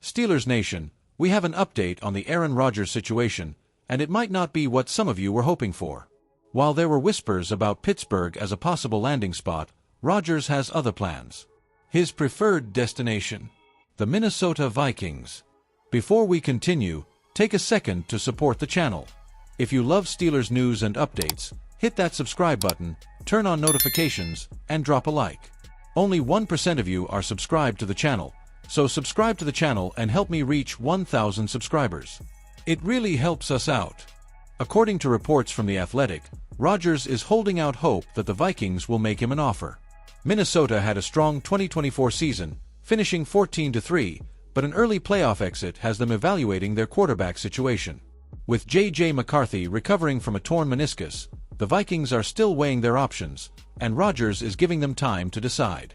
Steelers Nation, we have an update on the Aaron Rodgers situation, and it might not be what some of you were hoping for. While there were whispers about Pittsburgh as a possible landing spot, Rodgers has other plans. His preferred destination: the Minnesota Vikings. Before we continue, take a second to support the channel. If you love Steelers news and updates, hit that subscribe button, turn on notifications, and drop a like. Only 1% of you are subscribed to the channel, so subscribe to the channel and help me reach 1,000 subscribers. It really helps us out. According to reports from The Athletic, Rodgers is holding out hope that the Vikings will make him an offer. Minnesota had a strong 2024 season, finishing 14-3, but an early playoff exit has them evaluating their quarterback situation. With J.J. McCarthy recovering from a torn meniscus, the Vikings are still weighing their options, and Rodgers is giving them time to decide.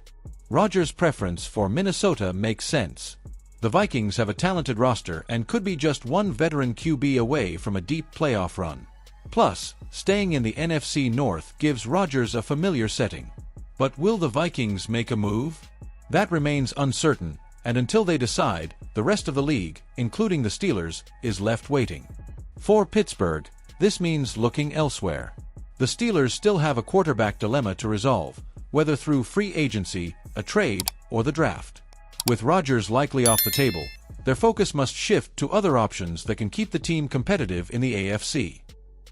Rodgers' preference for Minnesota makes sense. The Vikings have a talented roster and could be just one veteran QB away from a deep playoff run. Plus, staying in the NFC North gives Rodgers a familiar setting. But will the Vikings make a move? That remains uncertain, and until they decide, the rest of the league, including the Steelers, is left waiting. For Pittsburgh, this means looking elsewhere. The Steelers still have a quarterback dilemma to resolve, whether through free agency, a trade, or the draft. With Rodgers likely off the table, their focus must shift to other options that can keep the team competitive in the AFC.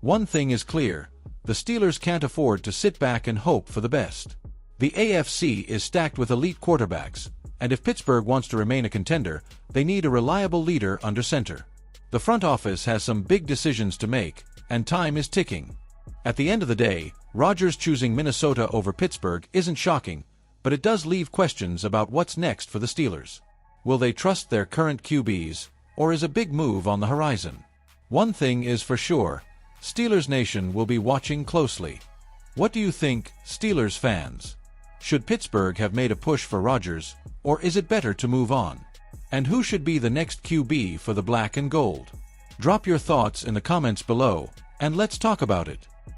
One thing is clear: the Steelers can't afford to sit back and hope for the best. The AFC is stacked with elite quarterbacks, and if Pittsburgh wants to remain a contender, they need a reliable leader under center. The front office has some big decisions to make, and time is ticking. At the end of the day, Rodgers choosing Minnesota over Pittsburgh isn't shocking, but it does leave questions about what's next for the Steelers. Will they trust their current QBs, or is a big move on the horizon? One thing is for sure: Steelers Nation will be watching closely. What do you think, Steelers fans? Should Pittsburgh have made a push for Rodgers, or is it better to move on? And who should be the next QB for the black and gold? Drop your thoughts in the comments below, and let's talk about it.